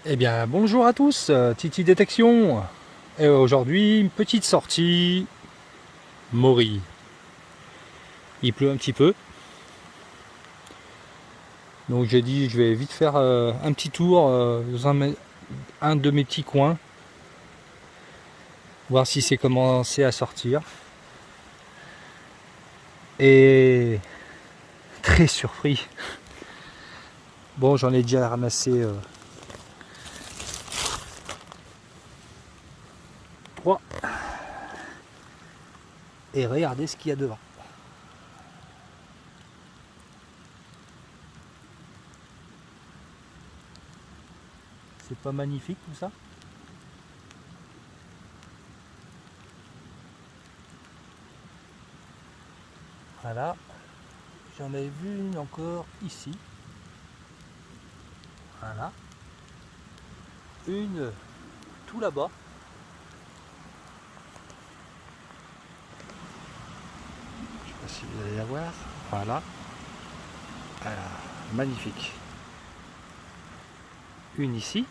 Eh bien, bonjour à tous, Titi Détection. Et aujourd'hui, une petite sortie Maury. Il pleut un petit peu. Donc j'ai dit, je vais vite faire un petit tour dans un de mes petits coins. Voir si c'est commencé à sortir. Et très surpris. Bon, j'en ai déjà ramassé 3. Et regardez ce qu'il y a devant. C'est pas magnifique tout ça? Voilà. J'en ai vu une encore ici. Voilà. Une tout là-bas. Je sais pas si vous allez la voir. Voilà. Voilà. Magnifique. Une ici.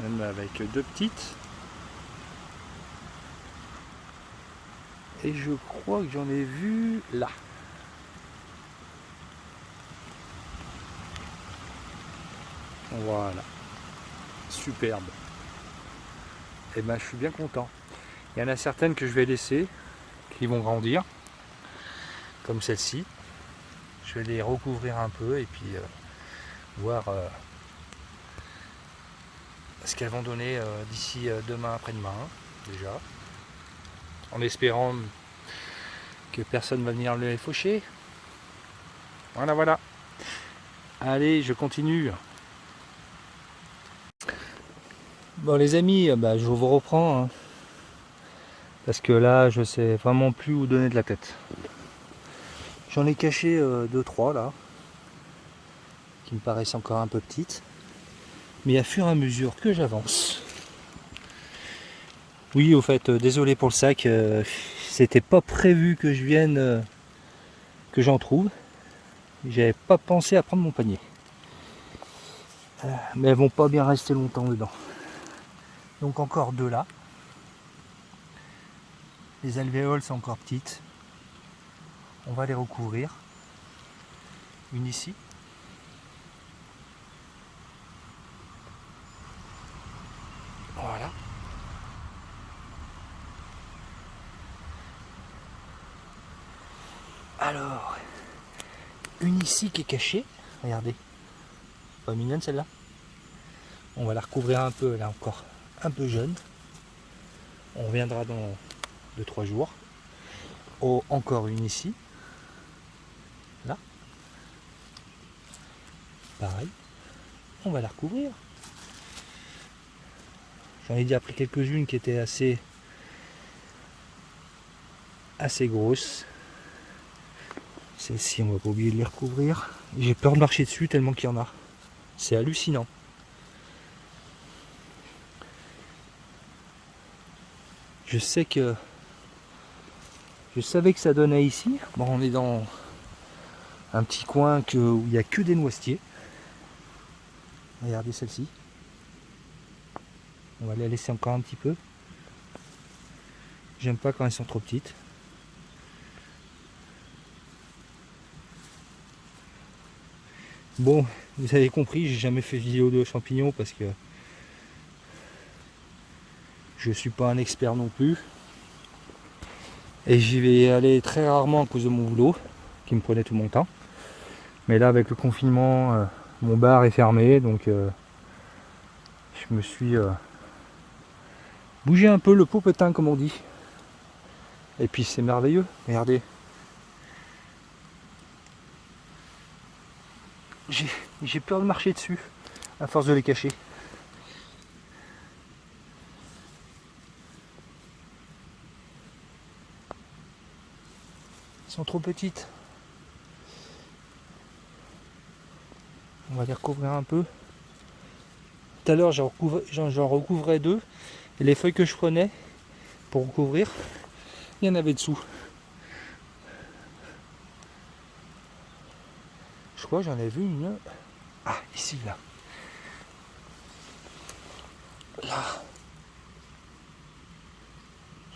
Même avec 2 petites. Et je crois que j'en ai vu là. Voilà. Superbe. Et ben je suis bien content. Il y en a certaines que je vais laisser, qui vont grandir. Comme celle-ci. Je vais les recouvrir un peu et puis voir ce qu'elles vont donner d'ici demain après-demain. Déjà. En espérant que personne va venir les faucher. Voilà, voilà. Allez, je continue. Bon les amis, bah, je vous reprends. Hein, parce que là, je sais vraiment plus où donner de la tête. J'en ai caché 2-3 là, qui me paraissent encore un peu petites. Mais à fur et à mesure que j'avance. Oui, au fait, désolé pour le sac, c'était pas prévu que je vienne, que j'en trouve. J'avais pas pensé à prendre mon panier. Mais elles vont pas bien rester longtemps dedans. Donc encore 2 là. Les alvéoles sont encore petites. On va les recouvrir. Une ici. Voilà. Alors, une ici qui est cachée. Regardez. Pas mignonne celle-là. On va la recouvrir un peu, elle est encore un peu jeune. On reviendra dans 2-3 jours. Oh, encore une ici. Là. Pareil. On va la recouvrir. J'en ai déjà pris quelques-unes qui étaient assez grosses. Celles-ci, on va pas oublier de les recouvrir. J'ai peur de marcher dessus tellement qu'il y en a. C'est hallucinant. Je sais que je savais que ça donnait ici. Bon, on est dans un petit coin où il n'y a que des noisetiers. Regardez celle-ci. On va la laisser encore un petit peu. J'aime pas quand elles sont trop petites. Bon, vous avez compris, j'ai jamais fait vidéo de champignons parce que je suis pas un expert non plus. Et j'y vais aller très rarement à cause de mon boulot, qui me prenait tout mon temps. Mais là, avec le confinement, mon bar est fermé, donc je me suis bougé un peu le popotin, comme on dit. Et puis c'est merveilleux, regardez. J'ai peur de marcher dessus, à force de les cacher. Elles sont trop petites. On va les recouvrir un peu. Tout à l'heure, j'en recouvrais 2. Et les feuilles que je prenais pour recouvrir, il y en avait dessous. Je crois que j'en ai vu une. Ah, ici, là. Là.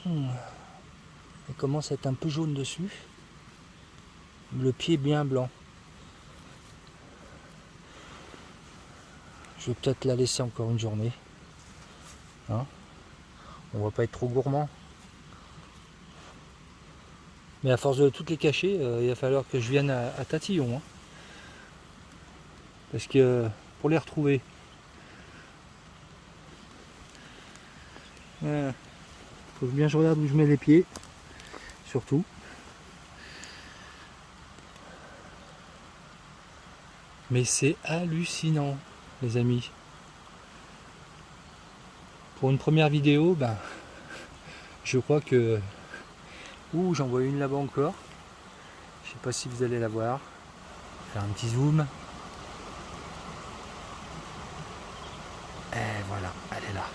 Elle commence à être un peu jaune dessus. Le pied bien blanc. Je vais peut-être la laisser encore une journée. Hein, on va pas être trop gourmand. Mais à force de toutes les cacher, il va falloir que je vienne à Tatillon. Hein. Parce que pour les retrouver, faut bien que je regarde où je mets les pieds. Surtout. Mais c'est hallucinant, les amis. Pour une première vidéo, ben, je crois que... Ouh, j'en vois une là-bas encore. Je sais pas si vous allez la voir. Faire un petit zoom. Et voilà, elle est là.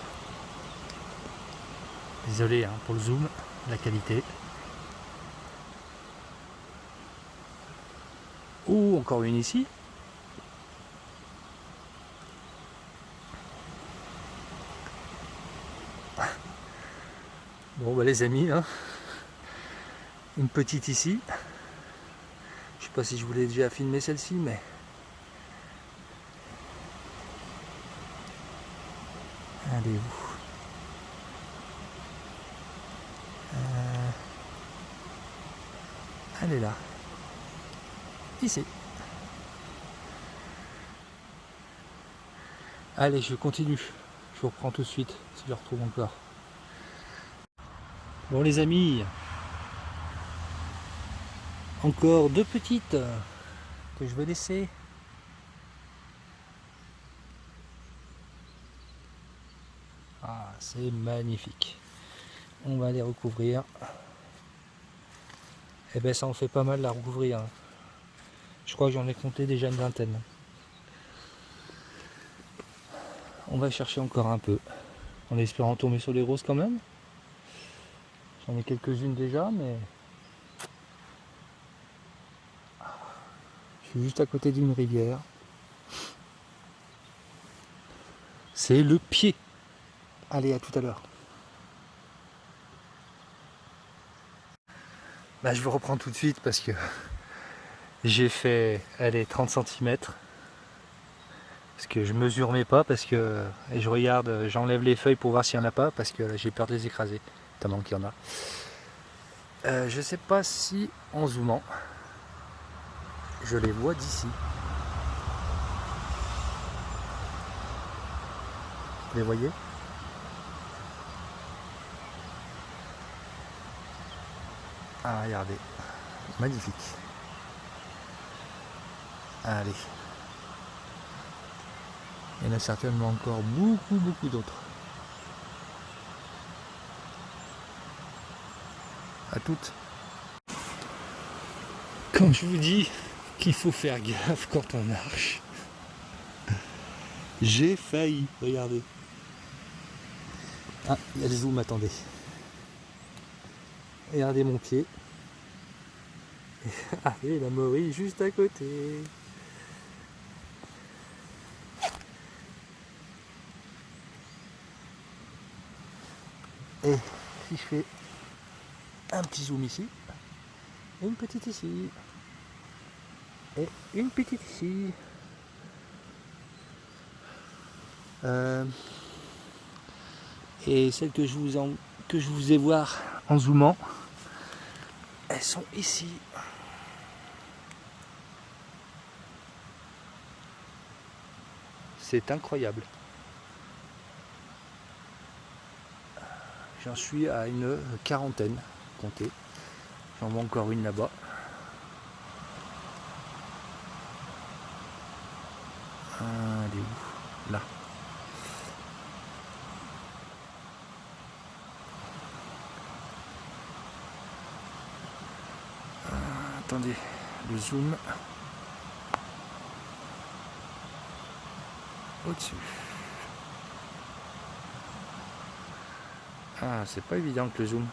Désolé hein, pour le zoom, la qualité. Ouh, encore une ici. Bon bah les amis, hein, une petite ici. Je sais pas si je voulais déjà filmer celle-ci, mais... Elle est où? Elle est là. Ici. Allez, je continue. Je vous reprends tout de suite, si je le retrouve encore. Bon les amis, encore deux petites que je vais laisser. Ah, c'est magnifique. On va les recouvrir. Et ben ça en fait pas mal de la recouvrir. Je crois que j'en ai compté déjà une vingtaine. On va chercher encore un peu, en espérant tomber sur les roses quand même. J'en ai quelques-unes déjà, mais... Je suis juste à côté d'une rivière. C'est le pied. Allez, à tout à l'heure. Bah, je vous reprends tout de suite parce que j'ai fait, allez, 30 cm. Parce que je mesure mes pas, parce que et je regarde, j'enlève les feuilles pour voir s'il n'y en a pas, parce que j'ai peur de les écraser, tellement qu'il y en a. Je sais pas si en zoomant, je les vois d'ici. Vous les voyez? Ah, regardez, magnifique. Allez. Il y en a certainement encore beaucoup d'autres. À toutes. Quand je vous dis qu'il faut faire gaffe quand on marche, j'ai failli, regardez. Ah, il y a le zoom, attendez. Regardez mon pied. Ah, et la morille juste à côté. Et si je fais un petit zoom ici, une petite ici, et une petite ici. Et celles que je vous ai voir en zoomant, elles sont ici. C'est incroyable. J'en suis à une quarantaine, comptez. J'en vois encore une là-bas. Elle est où? Là. Attendez, le zoom. Au-dessus. Ah, c'est pas évident que le zoom.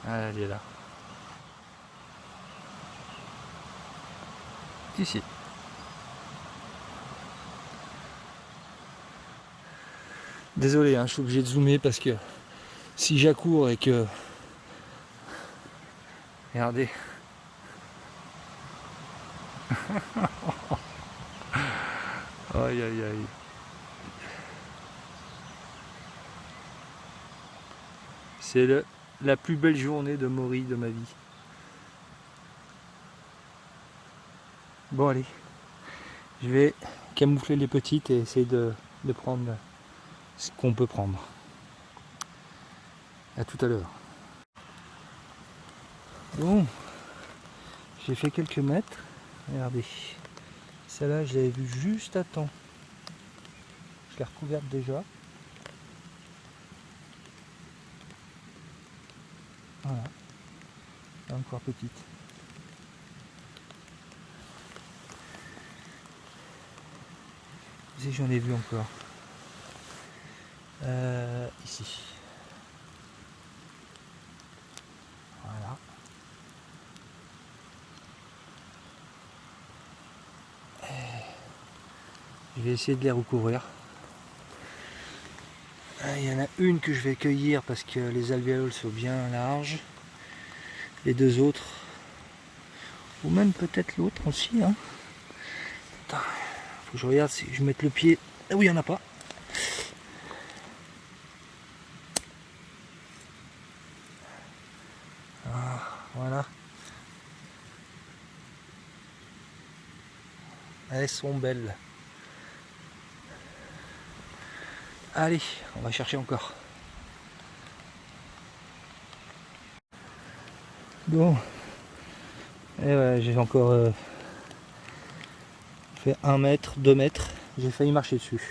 Ah, elle est là. juste ici. Désolé, hein, je suis obligé de zoomer parce que si j'accours et que... Regardez. Aïe aïe aïe. C'est la plus belle journée de Maury de ma vie. Bon allez, je vais camoufler les petites et essayer de prendre ce qu'on peut prendre. À tout à l'heure. Bon, j'ai fait quelques mètres. Regardez, celle-là je l'avais vue juste à temps. Je l'ai recouverte déjà. Voilà, elle est encore petite. Si j'en ai vu encore. Ici. Voilà. Je vais essayer de les recouvrir. Il y en a une que je vais cueillir parce que les alvéoles sont bien larges. Les deux autres, ou même peut-être l'autre aussi. Hein. Attends, faut que je regarde si je mette le pied. Ah oui, il n'y en a pas. Ah, voilà. Elles sont belles. Allez, on va chercher encore. Bon. Et ouais, j'ai encore fait 1 mètre, 2 mètres. J'ai failli marcher dessus.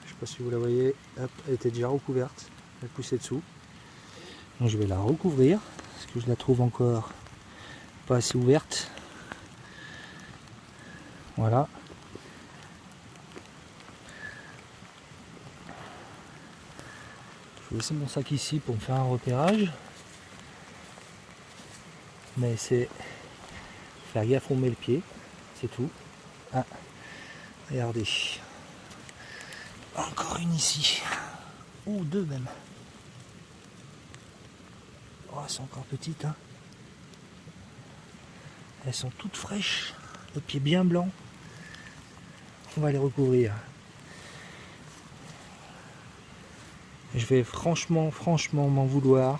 Je sais pas si vous la voyez. Hop, elle était déjà recouverte. Elle poussait dessous. Donc je vais la recouvrir. Parce que je la trouve encore pas assez ouverte. Voilà. Je vais laisser mon sac ici pour me faire un repérage. Mais c'est faire gaffe où on met le pied. C'est tout. Ah, regardez. Encore une ici. Ou deux même. Oh, elles sont encore petites. Hein. Elles sont toutes fraîches. Le pied bien blanc. On va les recouvrir. Je vais franchement m'en vouloir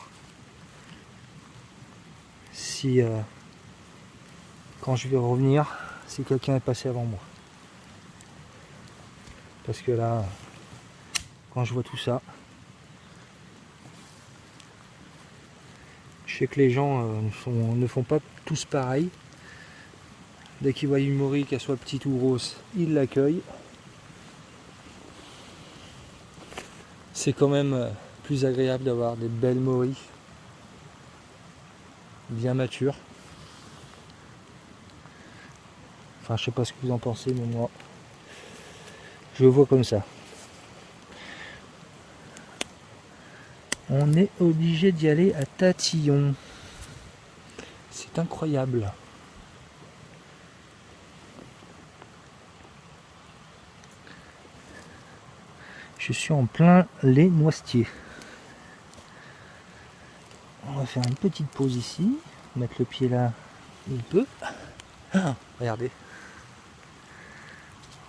si quand je vais revenir, si quelqu'un est passé avant moi. Parce que là, quand je vois tout ça, je sais que les gens ne font pas tous pareil. Dès qu'ils voient une Maury, qu'elle soit petite ou grosse, ils l'accueillent. C'est quand même plus agréable d'avoir des belles Maury bien matures. Enfin, je sais pas ce que vous en pensez, mais moi, je le vois comme ça. On est obligé d'y aller à tatillon. C'est incroyable. Je suis en plein les noisetiers. On va faire une petite pause ici. Mettre le pied là où il peut. Ah, regardez.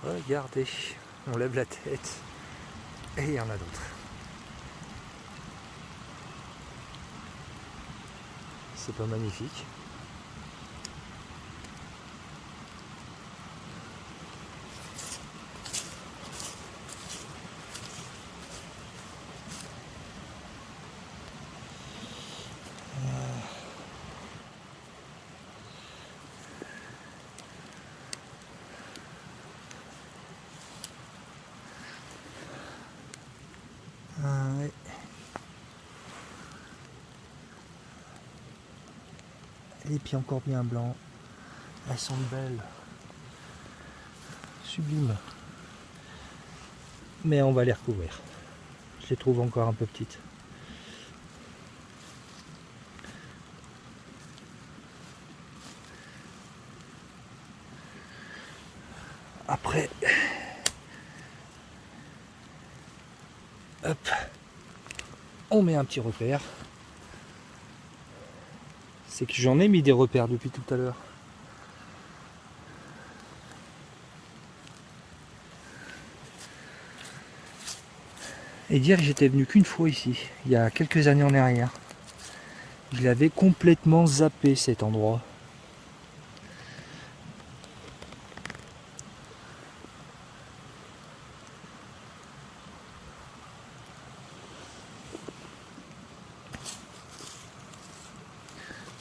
Regardez. On lève la tête. Et il y en a d'autres. C'est pas magnifique. Ouais. Les pieds encore bien blancs. Elles sont belles. Sublimes. Mais on va les recouvrir. Je les trouve encore un peu petites. Après, hop, on met un petit repère. C'est que j'en ai mis des repères depuis tout à l'heure. Et dire que j'étais venu qu'une fois ici, il y a quelques années en arrière. Je l'avais complètement zappé cet endroit.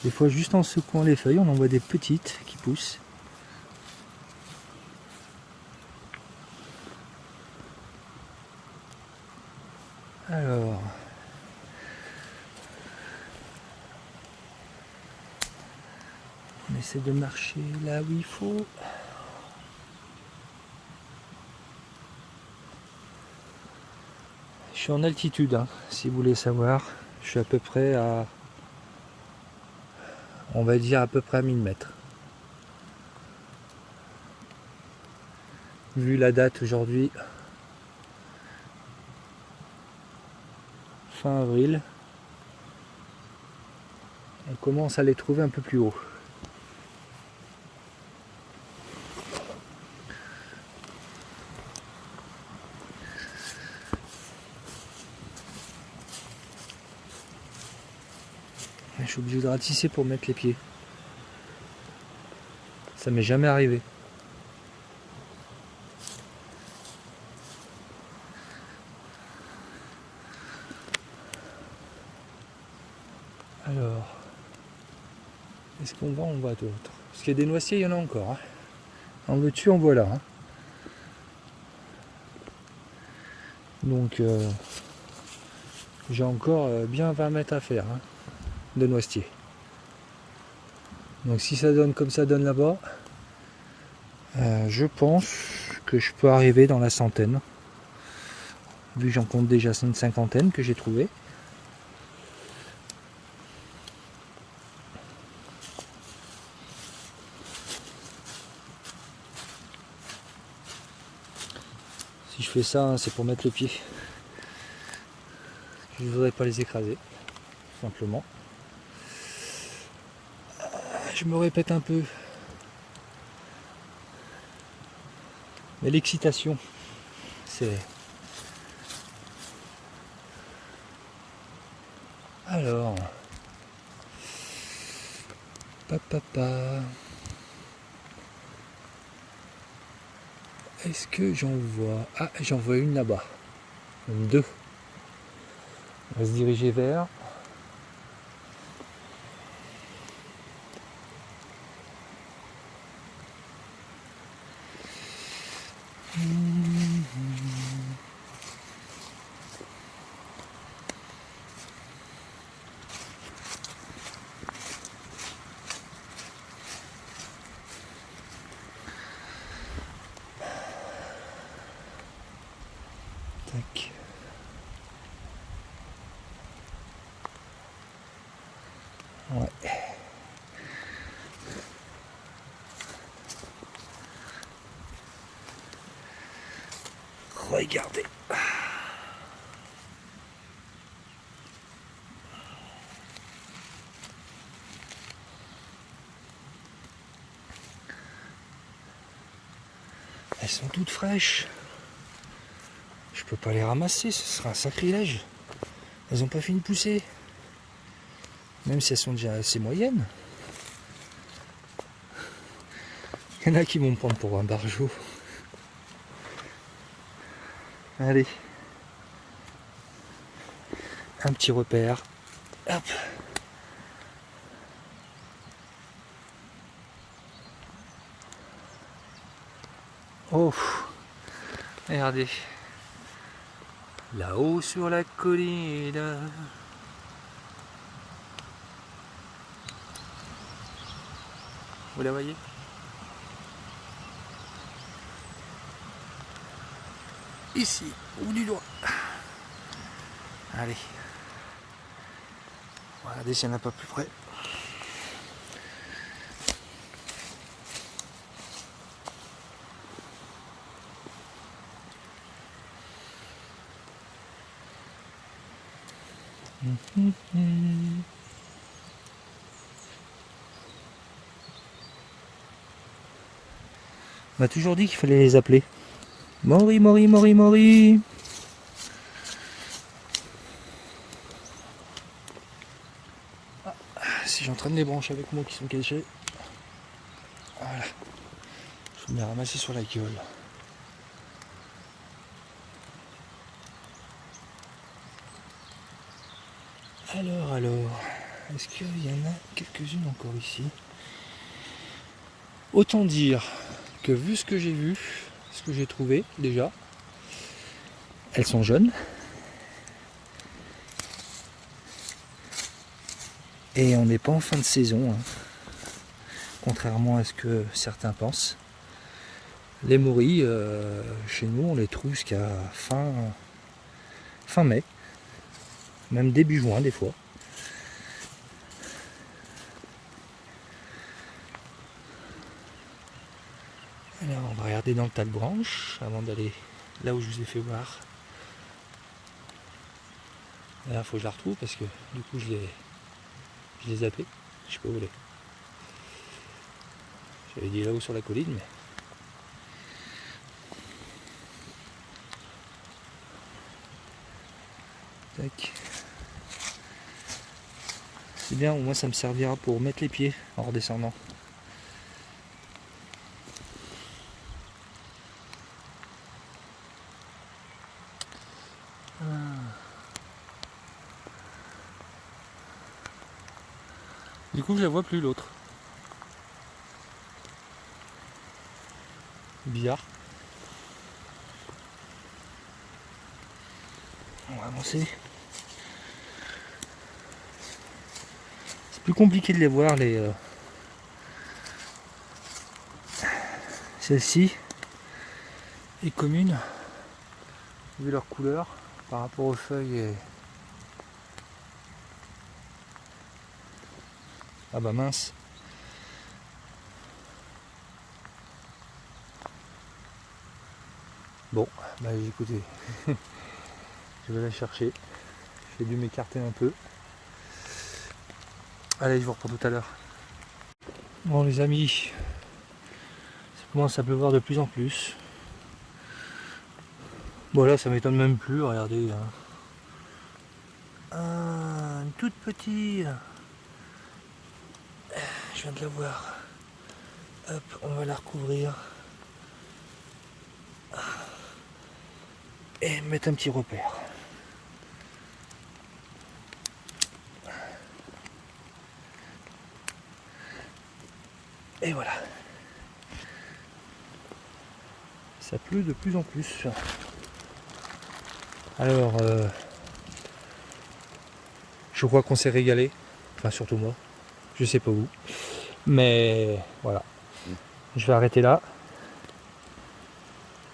Des fois, juste en secouant les feuilles, on en voit des petites qui poussent. Alors, on essaie de marcher là où il faut. Je suis en altitude, hein, si vous voulez savoir. Je suis à peu près à, on va dire à peu près à 1000 mètres. Vu la date aujourd'hui, fin avril, on commence à les trouver un peu plus haut. Je suis obligé de ratisser pour mettre les pieds. Ça m'est jamais arrivé. Alors, est-ce qu'on va en voit d'autres? Parce qu'il y a des noisetiers, il y en a encore. Hein. En veux-tu, en voilà. Hein. Donc, j'ai encore bien 20 mètres à faire hein, de noisetiers. Donc si ça donne comme ça donne là-bas, je pense que je peux arriver dans la centaine. Vu que j'en compte déjà une cinquantaine que j'ai trouvé. Si je fais ça, hein, c'est pour mettre le pied. Je ne voudrais pas les écraser, tout simplement. Je me répète un peu. Mais l'excitation, c'est... Alors... Papa... Est-ce que j'en vois... Ah, j'en vois une là-bas. Même deux. On va se diriger vers... Tac. Ouais. Regardez. Elles sont toutes fraîches. Je peux pas les ramasser, ce sera un sacrilège. Elles ont pas fini de pousser. Même si elles sont déjà assez moyennes. Il y en a qui vont me prendre pour un barjot. Allez. Un petit repère. Hop. Oh. Regardez. Là-haut sur la colline. Vous la voyez? Ici, au bout du doigt. Allez. Regardez s'il n'y en a pas plus près. On m'a toujours dit qu'il fallait les appeler. Mori, Mori, Mori, Mori. Ah, si j'entraîne les branches avec moi qui sont cachées. Voilà. Je vais me les ramasser sur la gueule. Alors, est-ce qu'il y en a quelques-unes encore ici? Autant dire que vu ce que j'ai vu, ce que j'ai trouvé déjà, elles sont jeunes. Et on n'est pas en fin de saison, hein, contrairement à ce que certains pensent. Les moris, chez nous, on les trouve jusqu'à fin mai, même début juin des fois. Alors on va regarder dans le tas de branches avant d'aller là où je vous ai fait voir. Là il faut que je la retrouve parce que du coup je l'ai zappé. Je sais pas où elle est. J'avais dit là-haut sur la colline mais. Tac. C'est bien, au moins ça me servira pour mettre les pieds en redescendant. Du coup je la vois plus l'autre. Bizarre. On va avancer. C'est plus compliqué de les voir les celle-ci est commune vu leur couleur par rapport aux feuilles et... Ah bah mince. Bon, bah écoutez, je vais la chercher. J'ai dû m'écarter un peu. Allez, je vous reprends tout à l'heure. Bon les amis, ça commence à pleuvoir de plus en plus. Bon là ça m'étonne même plus, regardez. Ah, une toute petite. Je viens de la voir. Hop, on va la recouvrir. Et mettre un petit repère. Et voilà. Ça pleut de plus en plus. Alors, je crois qu'on s'est régalé. Enfin, surtout moi. Je sais pas où. Mais voilà. Je vais arrêter là.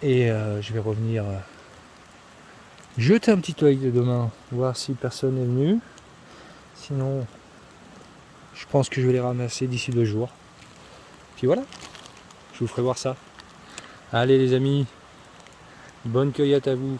Et je vais revenir jeter un petit œil demain. Voir si personne est venu. Sinon, je pense que je vais les ramasser d'ici 2 jours. Puis voilà. Je vous ferai voir ça. Allez les amis. Bonne cueillette à vous.